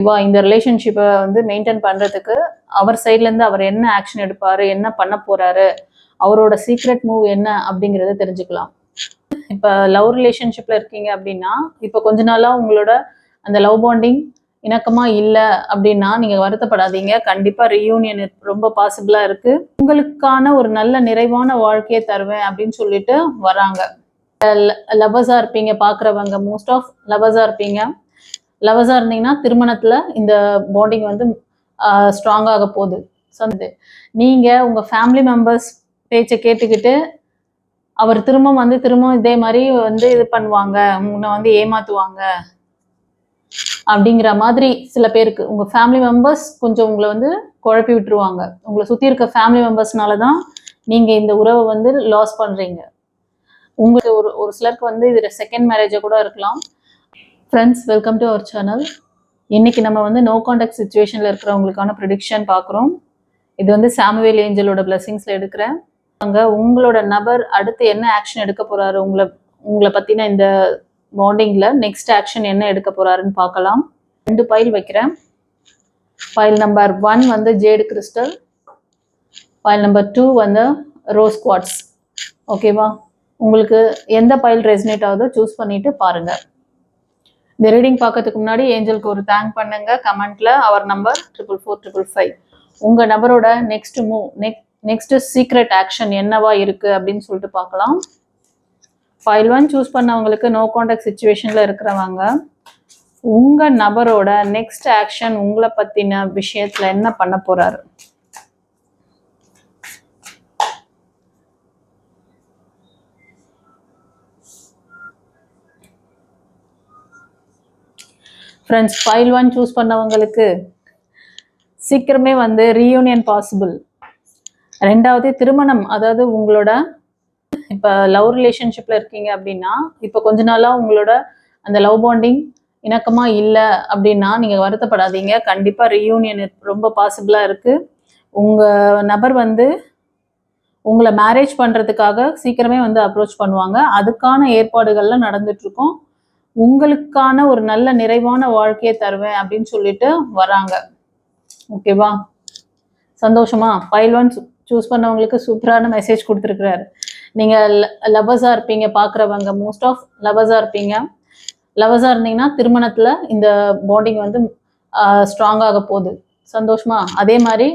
இந்த ரிலேஷன்ஷிப்பை வந்து மெயின்டைன் பண்றதுக்கு அவர் சைட்ல இருந்து அவர் என்ன ஆக்ஷன் எடுப்பாரு, என்ன பண்ண போறாரு, அவரோட சீக்ரெட் மூவ் என்ன அப்படிங்கறத தெரிஞ்சுக்கலாம். இப்ப லவ் ரிலேஷன்ஷிப்ல இருக்கீங்க அப்படின்னா, இப்ப கொஞ்ச நாளா உங்களோட அந்த லவ் பாண்டிங் இணக்கமா இல்ல அப்படின்னா நீங்க வருத்தப்படாதீங்க. கண்டிப்பா ரீயூனியன் ரொம்ப பாசிபிளா இருக்கு. உங்களுக்கான ஒரு நல்ல நிறைவான வாழ்க்கையை தருவேன் அப்படின்னு சொல்லிட்டு வராங்க. லவர்ஸா இருப்பீங்க பாக்குறவங்க, மோஸ்ட் ஆஃப் லவர்ஸா இருப்பீங்க. லவர்ஸா இருந்தீங்கன்னா திருமணத்துல இந்த பாண்டிங் வந்து ஸ்ட்ராங் ஆக போகுது. நீங்க உங்க ஃபேமிலி மெம்பர்ஸ் பேச்சை கேட்டுக்கிட்டு அவர் திரும்ப இதே மாதிரி வந்து இது பண்ணுவாங்க, உன்னை வந்து ஏமாத்துவாங்க அப்படிங்கிற மாதிரி சில பேருக்கு உங்க ஃபேமிலி மெம்பர்ஸ் கொஞ்சம் உங்களை வந்து குழப்பி விட்டுருவாங்க. உங்களை சுத்தி இருக்க ஃபேமிலி மெம்பர்ஸ்னாலதான் நீங்க இந்த உறவை வந்து லாஸ் பண்றீங்க. உங்களுக்கு ஒரு சிலருக்கு வந்து இது செகண்ட் மேரேஜா கூட இருக்கலாம். Friends, welcome to our channel. இன்னைக்கு நம்ம வந்து நோ கான்டாக்ட் சுச்சுவேஷன்ல இருக்கிறவங்களுக்கான ப்ரெடிக்ஷன் பார்க்குறோம். இது வந்து சாமுவேல் ஏஞ்சலோட பிளெஸிங்ஸ்ல எடுக்கிறேன். அங்கே உங்களோட நபர் அடுத்து என்ன ஆக்ஷன் எடுக்க போறாரு, உங்களை பத்தின இந்த பாண்டிங்ல நெக்ஸ்ட் ஆக்ஷன் என்ன எடுக்க போறாருன்னு பார்க்கலாம். 2 பைல் வைக்கிறேன். பைல் நம்பர் 1 வந்து ஜேடு கிறிஸ்டல், பைல் நம்பர் 2 வந்து ரோஸ் குவார்ட்ஸ். ஓகேவா? உங்களுக்கு எந்த பைல் ரெசனேட் ஆகுதோ சூஸ் பண்ணிட்டு பாருங்க. இந்த ரீடிங் பார்க்கறதுக்கு முன்னாடி ஏஞ்சலுக்கு ஒரு தேங்க் பண்ணுங்க. கமெண்ட்ல அவர் நம்பர் 44455. உங்க நபரோட next move, next secret action என்னவா இருக்கு அப்படின்னு சொல்லிட்டு பார்க்கலாம். ஃபைல் 1 சூஸ் பண்ணவங்களுக்கு நோ கான்டாக்ட் சிச்சுவேஷன்ல இருக்கிறவங்க, உங்க நபரோட நெக்ஸ்ட் ஆக்ஷன் உங்களை பத்தின விஷயத்துல என்ன பண்ண போறாரு. ஃப்ரெண்ட்ஸ், ஃபைல் 1 சூஸ் பண்ணவங்களுக்கு சீக்கிரமே வந்து ரீயூனியன் பாசிபிள். 2வது திருமணம், அதாவது உங்களோட இப்போ லவ் ரிலேஷன்ஷிப்ல இருக்கீங்க அப்படின்னா, இப்போ கொஞ்ச நாளா உங்களோட அந்த லவ் பாண்டிங் இணக்கமா இல்லை அப்படின்னா நீங்க வருத்தப்படாதீங்க. கண்டிப்பா ரீயூனியன் ரொம்ப பாசிபிளா இருக்கு. உங்க நபர் வந்து உங்களை மேரேஜ் பண்றதுக்காக சீக்கிரமே வந்து அப்ரோச் பண்ணுவாங்க. அதுக்கான ஏற்பாடுகள்லாம் நடந்துட்டு இருக்கும். உங்களுக்கான ஒரு நல்ல நிறைவான வாழ்க்கையை தருவேன் அப்படின்னு சொல்லிட்டு வராங்க. ஓகேவா? சந்தோஷமா? ஃபைல் 1 சூஸ் பண்ணவங்களுக்கு சூப்பரான மெசேஜ் கொடுத்துருக்கிறாரு. நீங்க லவர்ஸா இருப்பீங்க பாக்குறவங்க, மோஸ்ட் ஆஃப் லவர்ஸா இருப்பீங்க. லவர்ஸா இருந்தீங்கன்னா திருமணத்துல இந்த பாண்டிங் வந்து ஸ்ட்ராங் ஆக போகுது. சந்தோஷமா? அதே மாதிரி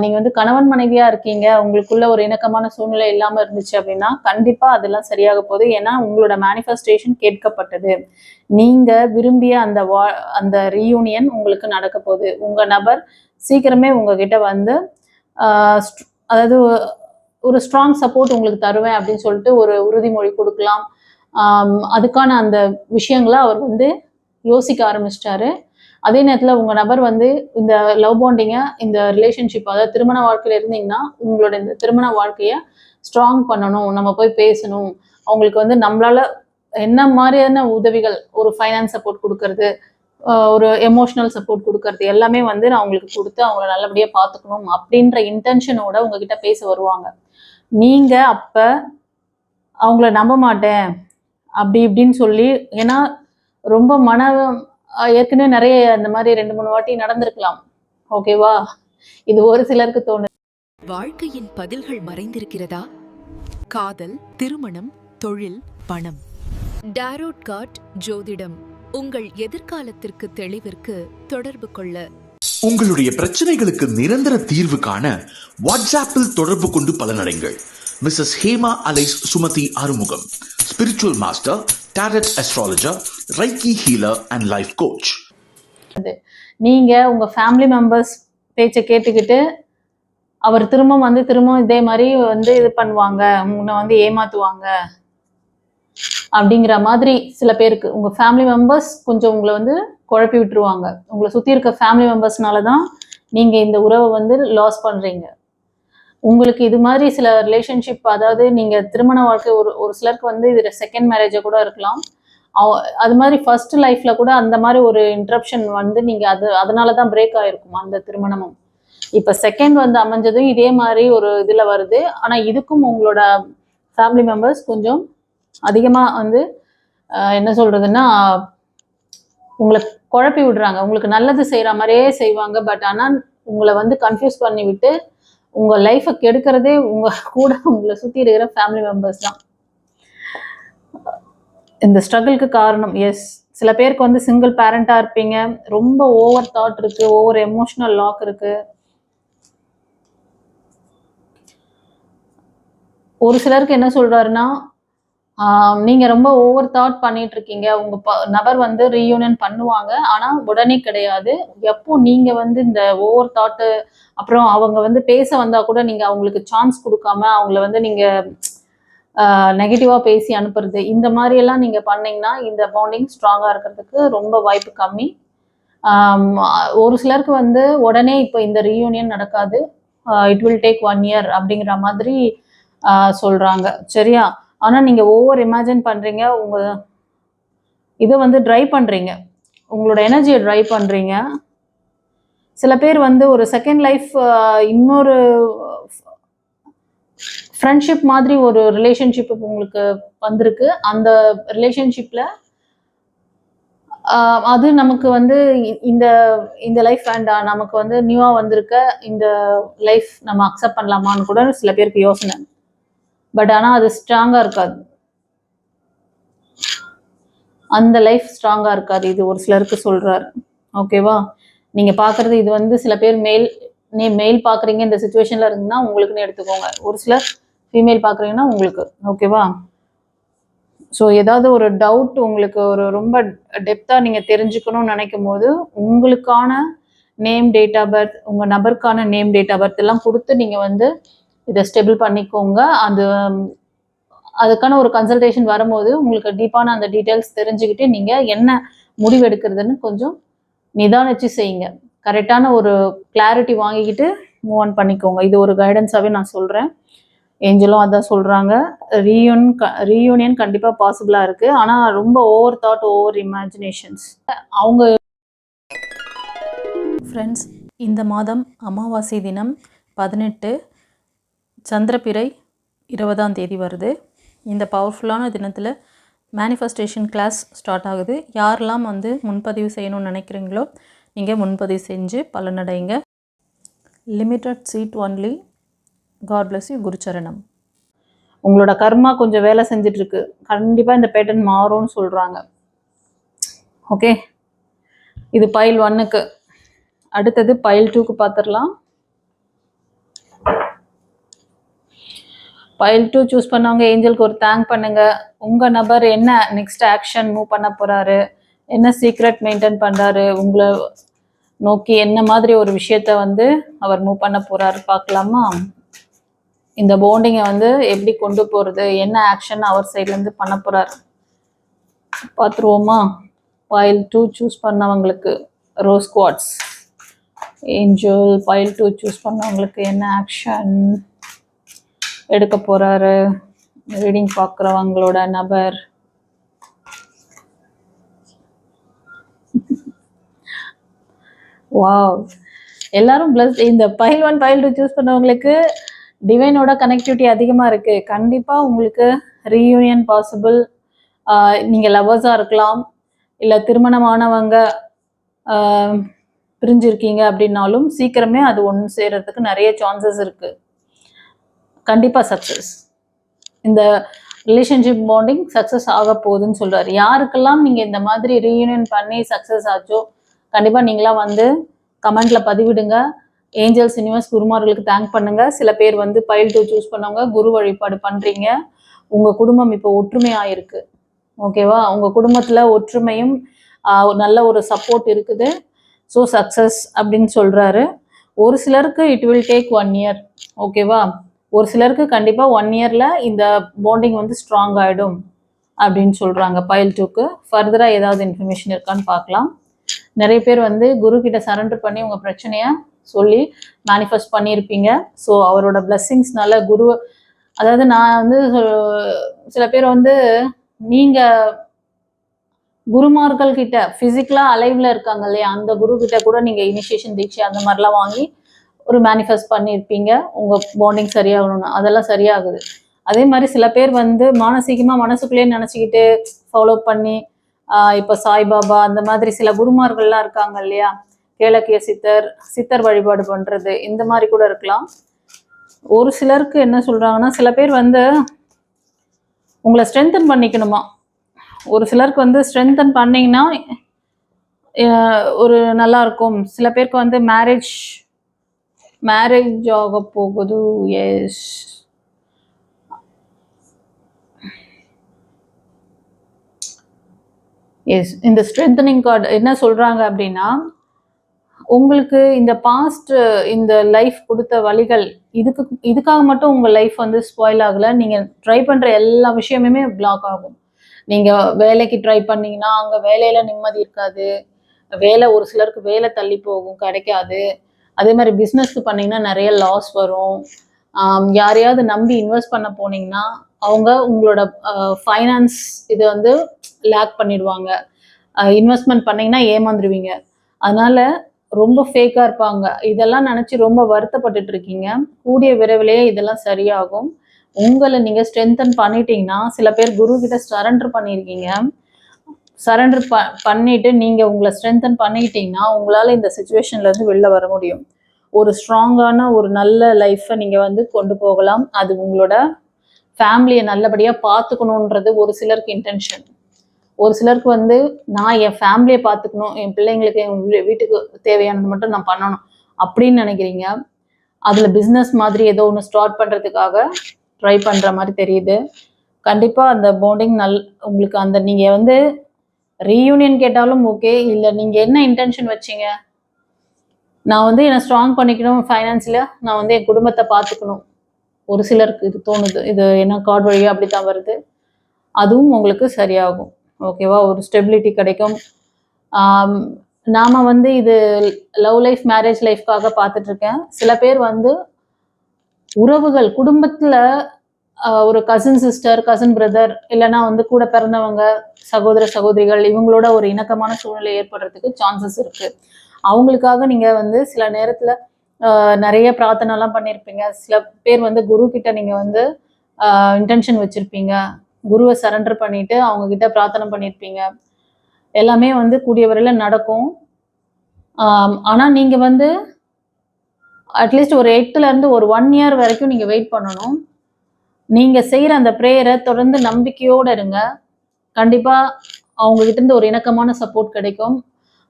நீங்க வந்து கணவன் மனைவியா இருக்கீங்க, உங்களுக்குள்ள ஒரு இணக்கமான சூழ்நிலை இல்லாம இருந்துச்சு அப்படின்னா கண்டிப்பா அதெல்லாம் சரியாக போகுது. ஏன்னா உங்களோட மேனிஃபெஸ்டேஷன் கேட்கப்பட்டது. நீங்க விரும்பிய அந்த ரீயூனியன் உங்களுக்கு நடக்க போகுது. உங்க நபர் சீக்கிரமே உங்ககிட்ட வந்து அதாவது ஒரு ஸ்ட்ராங் சப்போர்ட் உங்களுக்கு தருவேன் அப்படின்னு சொல்லிட்டு ஒரு உறுதிமொழி கொடுக்கலாம். அதுக்கான அந்த விஷயங்களை அவர் வந்து யோசிக்க ஆரம்பிச்சிட்டாரு. அதே நேரத்தில் உங்க நபர் வந்து இந்த லவ் பாண்டிங்கை, இந்த ரிலேஷன்ஷிப், அதாவது திருமண வாழ்க்கையில இருந்தீங்கன்னா உங்களோட இந்த திருமண வாழ்க்கையை ஸ்ட்ராங் பண்ணணும், நம்ம போய் பேசணும். அவங்களுக்கு வந்து நம்மளால என்ன மாதிரியான உதவிகள், ஒரு ஃபைனான்ஸ் சப்போர்ட் கொடுக்கறது, ஒரு எமோஷனல் சப்போர்ட் கொடுக்கறது எல்லாமே வந்து நான் உங்களுக்கு கொடுத்து அவங்கள நல்லபடியா பார்த்துக்கணும் அப்படின்ற இன்டென்ஷனோட உங்ககிட்ட பேச வருவாங்க. நீங்க அப்ப அவங்கள நம்ப மாட்டேன் அப்படி இப்படின்னு சொல்லி, ஏன்னா ரொம்ப ஏற்கனவே நிறைய இந்த மாதிரி 2-3 வாட்டி நடந்திருக்கலாம். ஓகேவா? இது ஒரு சிலருக்கு தோணுது. வாழ்க்கையின் பதில்கள் மறைந்திருக்கிறதா? காதல், திருமணம், தொழில், பணம். டாரோட் கார்ட் ஜோதிடம் உங்கள் எதிர்காலத்திற்கு தெளிவிற்கு தொடர்பு கொள்ள. உங்களுடைய பிரச்சனைகளுக்கு நிரந்தர தீர்வு காண வாட்ஸ்ஆப்பில் தொடர்பு கொண்டு பலனடைங்கள். Mrs Hema alias Sumathi Arumugam, spiritual master, tarot astrologer, reiki healer and life coach. நீங்க உங்க ஃபேமிலி மெம்பர்ஸ் பேச்சை கேட்டுக்கிட்டு அவர் திரும்ப இதே மாதிரி வந்து இது பண்ணுவாங்க, உன்னை வந்து ஏமாத்துவாங்க அப்படிங்கிற மாதிரி சில பேருக்கு உங்க ஃபேமிலி மெம்பர்ஸ் கொஞ்சம் உங்களை வந்து குழப்பி விட்டுருவாங்க. உங்களை சுத்தி இருக்க ஃபேமிலி மெம்பர்ஸ்னாலதான் நீங்க இந்த உறவை வந்து லாஸ் பண்றீங்க. உங்களுக்கு இது மாதிரி சில ரிலேஷன்ஷிப், அதாவது நீங்க திருமண வாழ்க்கை, ஒரு சிலருக்கு வந்து இது செகண்ட் மேரேஜா கூட இருக்கலாம். அது மாதிரி ஃபர்ஸ்ட் லைஃப்ல கூட அந்த மாதிரி ஒரு இன்டரப்ஷன் வந்து நீங்க அதனாலதான் பிரேக் ஆயிருக்கும் அந்த திருமணமும். இப்ப செகண்ட் வந்து அமைஞ்சதும் இதே மாதிரி ஒரு இதுல வருது. ஆனா இதுக்கும் உங்களோட ஃபேமிலி மெம்பர்ஸ் கொஞ்சம் அதிகமா வந்து என்ன சொல்றதுன்னா உங்களை குழப்பி விடுறாங்க. உங்களுக்கு நல்லது செய்கிற மாதிரியே செய்வாங்க. பட் ஆனால் உங்களை வந்து கன்ஃபியூஸ் பண்ணி விட்டு உங்கள் லைஃப்பை கெடுக்கிறதே உங்களை சுற்றி இருக்கிற ஃபேமிலி மெம்பர்ஸ் தான் இந்த ஸ்ட்ரகிளுக்கு காரணம். எஸ், சில பேருக்கு வந்து சிங்கிள் பேரண்டாக இருப்பீங்க. ரொம்ப ஓவர் தாட் இருக்குது, ஓவர் எமோஷனல் லாக் இருக்குது. ஒரு சிலருக்கு என்ன சொல்கிறாருன்னா, நீங்கள் ரொம்ப ஓவர் தாட் பண்ணிட்டு இருக்கீங்க. உங்கள் நபர் வந்து ரீயூனியன் பண்ணுவாங்க, ஆனால் உடனே கிடையாது. எப்போ நீங்கள் வந்து இந்த ஓவர் தாட்டு, அப்புறம் அவங்க வந்து பேச வந்தால் கூட நீங்கள் அவங்களுக்கு சான்ஸ் கொடுக்காம அவங்கள வந்து நீங்கள் நெகட்டிவாக பேசி அனுப்புறது, இந்த மாதிரியெல்லாம் நீங்கள் பண்ணிங்கன்னா இந்த பாண்டிங் ஸ்ட்ராங்காக இருக்கிறதுக்கு ரொம்ப வாய்ப்பு கம்மி. ஒரு சிலருக்கு வந்து உடனே இப்போ இந்த ரீயூனியன் நடக்காது, இட் வில் டேக் 1 year அப்படிங்கிற மாதிரி சொல்கிறாங்க. சரியா? ஆனால் நீங்கள் ஓவர் இமேஜின் பண்ணுறீங்க, உங்கள் இதை வந்து ட்ரை பண்ணுறீங்க, உங்களோட எனர்ஜியை ட்ரை பண்ணுறீங்க. சில பேர் வந்து ஒரு செகண்ட் லைஃப், இன்னொரு ஃப்ரெண்ட்ஷிப் மாதிரி ஒரு ரிலேஷன்ஷிப் உங்களுக்கு வந்திருக்கு. அந்த ரிலேஷன்ஷிப்பில் அது நமக்கு வந்து இந்த இந்த லைஃப் வேண்டாம், நமக்கு வந்து நியூவாக வந்திருக்க இந்த லைஃப் நம்ம அக்செப்ட் பண்ணலாமான்னு கூட சில பேருக்கு யோசனை. பட் ஆனால் அது ஸ்ட்ராங்காக இருக்காது, அந்த லைஃப் ஸ்ட்ராங்காக இருக்காது. இது ஒரு சிலருக்கு சொல்கிறாரு. ஓகேவா? நீங்கள் பார்க்குறது இது வந்து சில பேர் மெயில் பார்க்குறீங்க, இந்த சுச்சுவேஷனில் இருந்தீங்கன்னா உங்களுக்குன்னு எடுத்துக்கோங்க. ஒரு சிலர் ஃபீமேல் பார்க்குறீங்கன்னா உங்களுக்கு. ஓகேவா? ஸோ ஏதாவது ஒரு டவுட் உங்களுக்கு ஒரு ரொம்ப டெப்த்தாக நீங்கள் தெரிஞ்சுக்கணும்னு நினைக்கும் போது உங்களுக்கான நேம், டேட் ஆஃப் பர்த், உங்கள் நபருக்கான நேம், டேட் ஆஃப் பர்த் எல்லாம் கொடுத்து நீங்கள் வந்து இதை ஸ்டெபிள் பண்ணிக்கோங்க. அதுக்கான ஒரு கன்சல்டேஷன் வரும்போது உங்களுக்கு டீப்பான அந்த டீட்டெயில்ஸ் தெரிஞ்சுக்கிட்டு நீங்கள் என்ன முடிவு எடுக்கிறதுன்னு கொஞ்சம் நிதானிச்சு செய்யுங்க. கரெக்டான ஒரு கிளாரிட்டி வாங்கிக்கிட்டு மூவ் ஆன் பண்ணிக்கோங்க. இது ஒரு கைடன்ஸாகவே நான் சொல்கிறேன். ஏஞ்சலும் அதான் சொல்கிறாங்க. ரீயூனியன் கண்டிப்பாக பாசிபிளாக இருக்குது, ஆனால் ரொம்ப ஓவர் தாட், ஓவர் இமேஜினேஷன்ஸ் அவங்க. ஃப்ரெண்ட்ஸ், இந்த மாதம் அமாவாசை தினம் 18, சந்திரப்பிறை 20ஆம் தேதி வருது. இந்த பவர்ஃபுல்லான தினத்தில் மேனிஃபெஸ்டேஷன் கிளாஸ் ஸ்டார்ட் ஆகுது. யாரெல்லாம் வந்து முன்பதிவு செய்யணும்னு நினைக்கிறீங்களோ நீங்கள் முன்பதிவு செஞ்சு பலனடைங்க. Limited seat only. God bless you. குருச்சரணம். உங்களோட கர்மா கொஞ்சம் வேலை செஞ்சிட்ருக்கு, கண்டிப்பாக இந்த பேட்டர்ன் மாறும்னு சொல்கிறாங்க. ஓகே, இது பைல் 1க்கு. அடுத்தது பைல் 2க்கு பார்த்துடலாம். பைல் 2 சூஸ் பண்ணவங்க ஏஞ்சலுக்கு ஒரு தேங்க் பண்ணுங்க. உங்கள் நபர் என்ன நெக்ஸ்ட் ஆக்ஷன் மூவ் பண்ண போகிறாரு, என்ன சீக்ரெட் மெயின்டைன் பண்ணுறாரு, உங்களை நோக்கி என்ன மாதிரி ஒரு விஷயத்த வந்து அவர் மூவ் பண்ண போகிறாரு பார்க்கலாமா? இந்த பாண்டிங்கை வந்து எப்படி கொண்டு போகிறது, என்ன ஆக்ஷன் அவர் சைட்லேருந்து பண்ண போகிறார் பார்த்துருவோமா? பைல் 2 சூஸ் பண்ணவங்களுக்கு rose quartz angel. File 2 choose பண்ணவங்களுக்கு என்ன ஆக்ஷன் எடுக்க போகிறாரு, ரீடிங் பார்க்குறவங்களோட நபர். வாவ், எல்லாரும் பிளஸ். இந்த பைல் 1 பைல் 2 சூஸ் பண்ணவங்களுக்கு டிவைனோட கனெக்டிவிட்டி அதிகமாக இருக்குது. கண்டிப்பாக உங்களுக்கு ரீயூனியன் பாசிபிள். நீங்கள் லவர்ஸாக இருக்கலாம், இல்லை திருமணமானவங்க பிரிஞ்சிருக்கீங்க அப்படின்னாலும் சீக்கிரமே அது ஒன்று சேர்கிறதுக்கு நிறைய சான்சஸ் இருக்குது. கண்டிப்பாக சக்ஸஸ். இந்த ரிலேஷன்ஷிப் பாண்டிங் சக்ஸஸ் ஆக போகுதுன்னு சொல்கிறார். யாருக்கெல்லாம் நீங்கள் இந்த மாதிரி ரீயூனியன் பண்ணி சக்ஸஸ் ஆச்சோ கண்டிப்பாக நீங்களாம் வந்து கமெண்ட்டில் பதிவிடுங்க. ஏஞ்சல்ஸ், யூனிவர்ஸ், குருமார்களுக்கு தேங்க் பண்ணுங்கள். சில பேர் வந்து பைல் 2 சூஸ் பண்ணவங்க குரு வழிபாடு பண்ணுறீங்க. உங்கள் குடும்பம் இப்போ ஒற்றுமையாயிருக்கு. ஓகேவா? உங்கள் குடும்பத்தில் ஒற்றுமையும் நல்ல ஒரு சப்போர்ட் இருக்குது. ஸோ சக்ஸஸ் அப்படின்னு சொல்கிறாரு. ஒரு சிலருக்கு இட் வில் டேக் 1 year. ஓகேவா? ஒரு சிலருக்கு கண்டிப்பாக 1 yearல இந்த பாண்டிங் வந்து ஸ்ட்ராங் ஆகிடும் அப்படின்னு சொல்கிறாங்க. பைல் 2க்கு ஃபர்தராக ஏதாவது இன்ஃபர்மேஷன் இருக்கான்னு பார்க்கலாம். நிறைய பேர் வந்து குரு கிட்ட சரண்டர் பண்ணி உங்கள் பிரச்சனையை சொல்லி மேனிஃபெஸ்ட் பண்ணியிருப்பீங்க. ஸோ அவரோட பிளெஸ்ஸிங்ஸ்னால குரு, அதாவது நான் வந்து சில பேர் வந்து நீங்கள் குருமார்கள் கிட்ட ஃபிசிக்கலாக அலைவில் இருக்காங்க இல்லையா, அந்த குரு கிட்ட கூட நீங்கள் இனிஷியேஷன் தீட்சை அந்த மாதிரிலாம் வாங்கி ஒரு மேனிஃபெஸ்ட் பண்ணியிருப்பீங்க உங்கள் பாண்டிங் சரியாகணும்னு. அதெல்லாம் சரியாகுது. அதே மாதிரி சில பேர் வந்து மானசீகமாக மனசுக்குள்ளேயே நினச்சிக்கிட்டு ஃபாலோ பண்ணி இப்போ சாய்பாபா அந்த மாதிரி சில குருமார்கள்லாம் இருக்காங்க இல்லையா, கேளக்கிய சித்தர், சித்தர் வழிபாடு பண்றது, இந்த மாதிரி கூட இருக்கலாம். ஒரு சிலருக்கு என்ன சொல்றாங்கன்னா, சில பேர் வந்து உங்களை ஸ்ட்ரென்தன் பண்ணிக்கணுமா. ஒரு சிலருக்கு வந்து ஸ்ட்ரென்தன் பண்ணீங்கன்னா ஒரு நல்லா இருக்கும். சில பேருக்கு வந்து மேரேஜ் ஆக போகுது. Yes, yes. இந்த ஸ்ட்ரென்தனிங் கார்டு என்ன சொல்றாங்க அப்படின்னா, உங்களுக்கு இந்த பாஸ்ட் இந்த லைஃப் கொடுத்த வழிகள், இதுக்காக மட்டும் உங்க லைஃப் வந்து ஸ்பாயில் ஆகல. நீங்க ட்ரை பண்ற எல்லா விஷயமுமே பிளாக் ஆகும். நீங்க வேலைக்கு ட்ரை பண்ணீங்கன்னா அங்க வேலையில நிம்மதி இருக்காது. வேலை ஒரு சிலருக்கு வேலை தள்ளி போகும், கிடைக்காது. அதே மாதிரி பிஸ்னஸ்க்கு பண்ணீங்கன்னா நிறைய லாஸ் வரும். யாரையாவது நம்பி இன்வெஸ்ட் பண்ண போனீங்கன்னா அவங்க உங்களோட ஃபைனான்ஸ் இது வந்து லேக் பண்ணிடுவாங்க. இன்வெஸ்ட்மெண்ட் பண்ணீங்கன்னா ஏமாந்துருவீங்க. அதனால ரொம்ப ஃபேக்காக இருப்பாங்க. இதெல்லாம் நினச்சி ரொம்ப வருத்தப்பட்டுட்டு இருக்கீங்க. கூடிய விரைவிலேயே இதெல்லாம் சரியாகும். உங்களை நீங்கள் ஸ்ட்ரென்தன் பண்ணிட்டீங்கன்னா, சில பேர் குரு கிட்ட சரண்டர் பண்ணியிருக்கீங்க. சரண்டர் பண்ணிட்டு நீங்கள் உங்களை ஸ்ட்ரென்தன் பண்ணிக்கிட்டீங்கன்னா உங்களால் இந்த சுச்சுவேஷன்லேருந்து வெளில வர முடியும். ஒரு ஸ்ட்ராங்கான ஒரு நல்ல லைஃப்பை நீங்கள் வந்து கொண்டு போகலாம். அது உங்களோட ஃபேமிலியை நல்லபடியாக பார்த்துக்கணுன்றது ஒரு சிலருக்கு இன்டென்ஷன். ஒரு சிலருக்கு வந்து நான் என் ஃபேமிலியை பார்த்துக்கணும், என் பிள்ளைங்களுக்கு என் வீட்டுக்கு தேவையானது மட்டும் நான் பண்ணணும் அப்படின்னு நினைக்கிறீங்க. அதில் பிஸ்னஸ் மாதிரி ஏதோ ஒன்று ஸ்டார்ட் பண்ணுறதுக்காக ட்ரை பண்ணுற மாதிரி தெரியுது. கண்டிப்பாக அந்த பாண்டிங் உங்களுக்கு அந்த நீங்கள் வந்து ரீயூனியன் கேட்டாலும் ஓகே. இல்லை நீங்கள் என்ன இன்டென்ஷன் வச்சீங்க, நான் வந்து என்னை ஸ்ட்ராங் பண்ணிக்கணும் ஃபைனான்ஸில், நான் வந்து என் குடும்பத்தை பார்த்துக்கணும். ஒரு சிலருக்கு இது தோணுது. இது என்ன கார்டு வழியாக அப்படி தான் வருது. அதுவும் உங்களுக்கு சரியாகும். ஓகேவா, ஒரு ஸ்டெபிலிட்டி கிடைக்கும். நாம் வந்து இது லவ் லைஃப் மேரேஜ் லைஃப்காக பார்த்துட்ருக்கேன். சில பேர் வந்து உறவுகள் குடும்பத்தில் ஒரு கசின் சிஸ்டர், கசின் பிரதர், இல்லைன்னா வந்து கூட பிறந்தவங்க, சகோதர சகோதரிகள், இவங்களோட ஒரு இணக்கமான சூழ்நிலை ஏற்படுறதுக்கு சான்சஸ் இருக்கு. அவங்களுக்காக நீங்க வந்து சில நேரத்துல நிறைய பிரார்த்தனைலாம் பண்ணியிருப்பீங்க. சில பேர் வந்து குரு கிட்ட நீங்க வந்து இன்டென்ஷன் வச்சிருப்பீங்க. குருவை சரண்டர் பண்ணிட்டு அவங்க கிட்ட பிரார்த்தனை பண்ணியிருப்பீங்க. எல்லாமே வந்து கூடிய வரையில நடக்கும். ஆனா நீங்க வந்து அட்லீஸ்ட் ஒரு 8ல இருந்து ஒரு 1 இயர் வரைக்கும் நீங்க வெயிட் பண்ணணும். நீங்க செய்யற அந்த ப்ரேயரை தொடர்ந்து நம்பிக்கையோட இருங்க. கண்டிப்பா அவங்க கிட்ட இருந்து ஒரு இணக்கமான சப்போர்ட் கிடைக்கும்.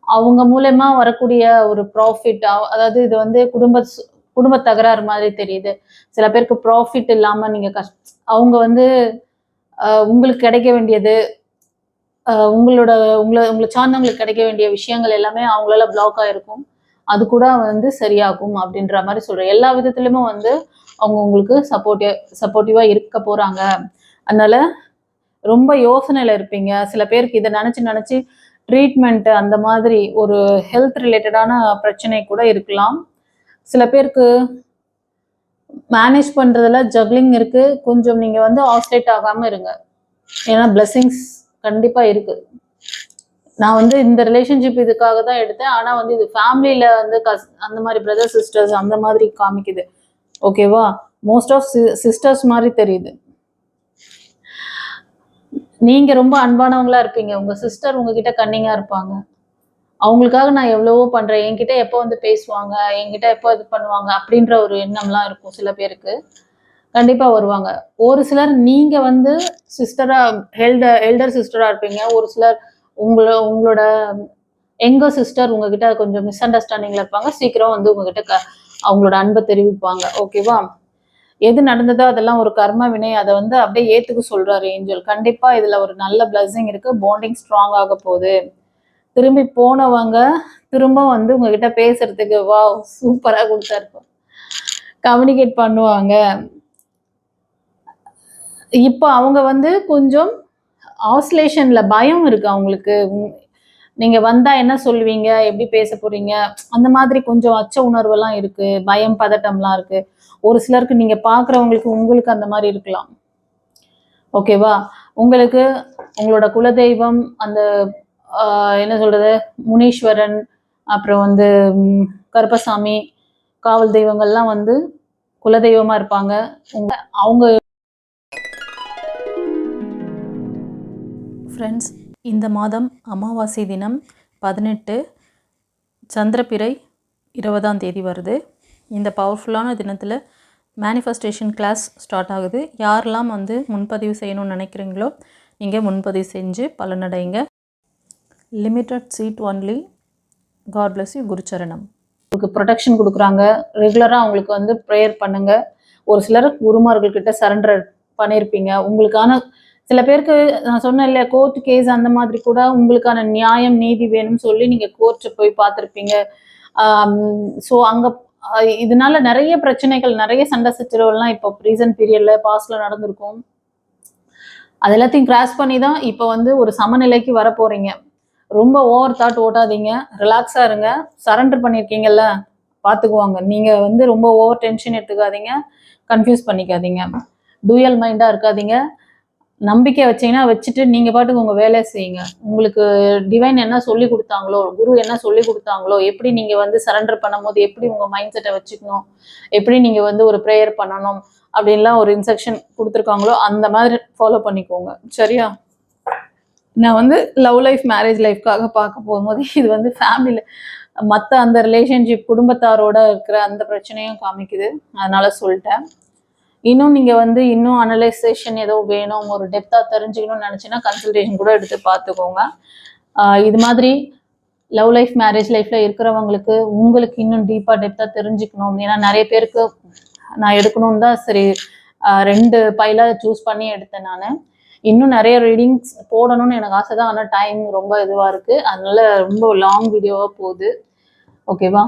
அவங்க மூலமா வரக்கூடிய ஒரு ப்ராஃபிட், அதாவது இது வந்து குடும்ப தகராறு மாதிரி தெரியுது. சில பேருக்கு ப்ராஃபிட் இல்லாம நீங்க அவங்க வந்து உங்களுக்கு கிடைக்க வேண்டியது, உங்களை சார்ந்தவங்களுக்கு கிடைக்க வேண்டிய விஷயங்கள் எல்லாமே அவங்களால பிளாக் ஆயிருக்கும். அது கூட வந்து சரியாகும் அப்படின்ற மாதிரி சொல்றேன். எல்லா விதத்திலுமே வந்து அவங்க உங்களுக்கு சப்போர்ட்டிவா இருக்க போறாங்க. அதனால ரொம்ப யோசனையில இருப்பீங்க. சில பேருக்கு இதை நினைச்சு ட்ரீட்மெண்ட் அந்த மாதிரி ஒரு ஹெல்த் ரிலேட்டடான பிரச்சனை கூட இருக்கலாம். சில பேருக்கு மேனேஜ் பண்றதுல ஜக்லிங் இருக்கு. கொஞ்சம் நீங்க வந்து ஆஸ்லேட் ஆகாம இருங்க. ஏன்னா பிளெஸிங்ஸ் கண்டிப்பா இருக்கு. நான் வந்து இந்த ரிலேஷன்ஷிப் இதுக்காக தான் எடுத்தேன். ஆனா வந்து இது ஃபேமிலியில வந்து அந்த மாதிரி பிரதர் சிஸ்டர்ஸ் அந்த மாதிரி காமிக்குது. ஓகேவா, மோஸ்ட் ஆஃப் சிஸ்டர்ஸ் மாதிரி தெரியுது. நீங்க ரொம்ப அன்பானவங்களா இருப்பீங்க. உங்க சிஸ்டர் உங்ககிட்ட கன்னிங்கா இருப்பாங்க. அவங்களுக்காக நான் எவ்வளவோ பண்றேன், என்கிட்ட எப்போ வந்து பேசுவாங்க, என்கிட்ட எப்போ இது பண்ணுவாங்க அப்படின்ற ஒரு எண்ணம்லாம் இருக்கும் சில பேருக்கு. கண்டிப்பா வருவாங்க. ஒரு சிலர் நீங்க வந்து சிஸ்டரா எல்டர் சிஸ்டரா இருப்பீங்க. ஒரு சிலர் உங்களோட எங்கர் சிஸ்டர் உங்ககிட்ட கொஞ்சம் மிஸ் அண்டர்ஸ்டாண்டிங்ல இருப்பாங்க. சீக்கிரம் வந்து உங்ககிட்ட அவங்களோட அன்பை தெரிவிப்பாங்க. ஓகேவா, எது நடந்ததோ அதெல்லாம் ஒரு கர்ம வினை. அதை வந்து அப்படியே ஏத்துக்க சொல்றாரு ஏஞ்சல். கண்டிப்பா இதுல ஒரு நல்ல பிளஸிங் இருக்கு. பாண்டிங் ஸ்ட்ராங் ஆக போகுது. திரும்பி போனவங்க திரும்ப வந்து உங்ககிட்ட பேசுறதுக்கு வா சூப்பரா கொடுத்தாருப்போம், கம்யூனிகேட் பண்ணுவாங்க. இப்போ அவங்க வந்து கொஞ்சம் ஆஸ்லேஷன்ல பயம் இருக்கு அவங்களுக்கு. நீங்க வந்தா என்ன சொல்லுவீங்க, எப்படி பேச போறீங்க, அந்த மாதிரி கொஞ்சம் அச்ச உணர்வெல்லாம் இருக்கு. பயம் பதட்டம்லாம் இருக்கு. ஒரு சிலருக்கு நீங்க பாக்குறவங்களுக்கு உங்களுக்கு அந்த மாதிரி இருக்கலாம். ஓகேவா, உங்களுக்கு உங்களோட குலதெய்வம் அந்த என்ன சொல்றது, முனீஸ்வரன், அப்புறம் வந்து கருப்பசாமி, காவல் தெய்வங்கள்லாம் வந்து குலதெய்வமா இருப்பாங்க. அவங்க ஃப்ரெண்ட்ஸ், இந்த மாதம் அமாவாசை தினம் 18, சந்திரப்பிறை 20ஆம் தேதி வருது. இந்த பவர்ஃபுல்லான தினத்தில் மேனிஃபெஸ்டேஷன் கிளாஸ் ஸ்டார்ட் ஆகுது. யாரெல்லாம் வந்து முன்பதிவு செய்யணும்னு நினைக்கிறீங்களோ நீங்கள் முன்பதிவு செஞ்சு பலனடைங்க. Limited seat only. God bless you. குருச்சரணம். உங்களுக்கு ப்ரொடெக்ஷன் கொடுக்குறாங்க. ரெகுலராக அவங்களுக்கு வந்து ப்ரேயர் பண்ணுங்கள். ஒரு சிலர் குருமார்கள்கிட்ட சரண்டர் பண்ணியிருப்பீங்க. உங்களுக்கான சில பேருக்கு நான் சொன்னேன் இல்லையா, கோர்ட் கேஸ் அந்த மாதிரி கூட உங்களுக்கான நியாயம் நீதி வேணும்னு சொல்லி நீங்கள் கோர்ட்டு போய் பார்த்துருப்பீங்க. ஸோ அங்கே இதனால நிறைய பிரச்சனைகள், நிறைய சண்டை சச்சரவுலாம் இப்போ ரீசன்ட் பீரியடில் பாஸ்டில் நடந்திருக்கும். அது எல்லாத்தையும் கிராஸ் பண்ணி தான் இப்போ வந்து ஒரு சமநிலைக்கு வர போகிறீங்க. ரொம்ப ஓவர் தாட் ஓட்டாதீங்க. ரிலாக்ஸாக இருங்க. சரண்டர் பண்ணியிருக்கீங்கல்ல, பார்த்துக்குவாங்க. நீங்கள் வந்து ரொம்ப ஓவர் டென்ஷன் எடுத்துக்காதீங்க, கன்ஃபியூஸ் பண்ணிக்காதீங்க, டூயல் மைண்டாக இருக்காதீங்க. நம்பிக்கை வச்சீங்கன்னா வச்சுட்டு நீங்கள் பாட்டுக்கு உங்கள் வேலையை செய்யுங்க. உங்களுக்கு டிவைன் என்ன சொல்லி கொடுத்தாங்களோ, குரு என்ன சொல்லி கொடுத்தாங்களோ, எப்படி நீங்கள் வந்து சரண்டர் பண்ணும்போது எப்படி உங்கள் மைண்ட் செட்டை வச்சுக்கணும், எப்படி நீங்கள் வந்து ஒரு ப்ரேயர் பண்ணணும் அப்படின்லாம் ஒரு இன்ஸ்ட்ரக்ஷன் கொடுத்துருக்காங்களோ அந்த மாதிரி ஃபாலோ பண்ணிக்கோங்க. சரியா? நான் வந்து லவ் லைஃப், மேரேஜ் லைஃப்காக பார்க்க போகும்போது இது வந்து ஃபேமிலியில் மற்ற அந்த ரிலேஷன்ஷிப், குடும்பத்தாரோட இருக்கிற அந்த பிரச்சனையும் காமிக்குது. அதனால சொல்லிட்டேன். இன்னும் நீங்கள் வந்து இன்னும் அனலைசேஷன் ஏதோ வேணும், ஒரு டெப்த்தாக தெரிஞ்சுக்கணும்னு நினச்சின்னா கன்சல்டேஷன் கூட எடுத்து பார்த்துக்கோங்க. இது மாதிரி லவ் லைஃப், மேரேஜ் லைஃப்பில் இருக்கிறவங்களுக்கு உங்களுக்கு இன்னும் டீப்பாக டெப்த்தாக தெரிஞ்சுக்கணும். ஏன்னா நிறைய பேருக்கு நான் எடுக்கணும்னு தான் சரி 2 பைலாக சூஸ் பண்ணி எடுத்தேன். நான் இன்னும் நிறைய ரீடிங்ஸ் போடணும்னு எனக்கு ஆசை தான். ஆனால் டைம் ரொம்ப இதுவாக இருக்குது. அதனால ரொம்ப லாங் வீடியோவாக போகுது. ஓகேவா?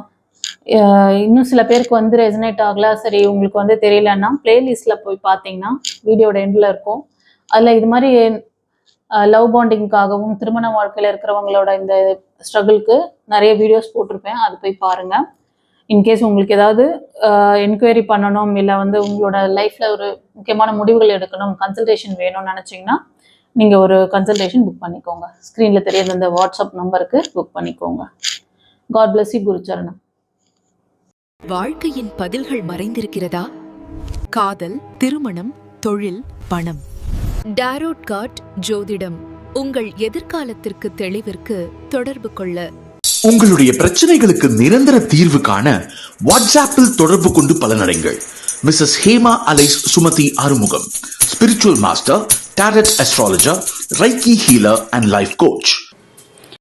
இன்னும் சில பேருக்கு வந்து ரெசனேட் ஆகல, சரி உங்களுக்கு வந்து தெரியலன்னா பிளேலிஸ்ட்டில் போய் பார்த்தீங்கன்னா வீடியோட எண்டில் இருக்கும். அதில் இது மாதிரி லவ் பாண்டிங்காகவும் திருமண வாழ்க்கையில் இருக்கிறவங்களோட இந்த ஸ்ட்ரகிளுக்கு நிறைய வீடியோஸ் போட்டிருப்பேன். அது போய் பாருங்கள். இன்கேஸ் உங்களுக்கு ஏதாவது என்கொயரி பண்ணணும், இல்லை வந்து உங்களோட லைஃப்பில் ஒரு முக்கியமான முடிவுகள் எடுக்கணும், கன்சல்டேஷன் வேணும்னு நினச்சிங்கன்னா நீங்கள் ஒரு கன்சல்டேஷன் புக் பண்ணிக்கோங்க. ஸ்க்ரீனில் தெரிய இந்த வாட்ஸ்அப் நம்பருக்கு புக் பண்ணிக்கோங்க. God bless you. குருச்சரணம். வாழ்க்கையின் பதில்கள் மறைந்திருக்கிறதா? காதல், திருமணம், தொழில், பணம். டாரோட் கார்ட் ஜோதிடம் உங்கள் எதிர்காலத்திற்கு தெளிவிற்கு தொடர்பு கொள்ள. உங்களுடைய பிரச்சனைகளுக்கு நிரந்தர தீர்வு காண வாட்ஸ்அப்பில் தொடர்பு கொண்டு பலனடைங்கள். Mrs Hema alias Sumathi Arumugam, spiritual master, tarot astrologer, reiki healer and life coach.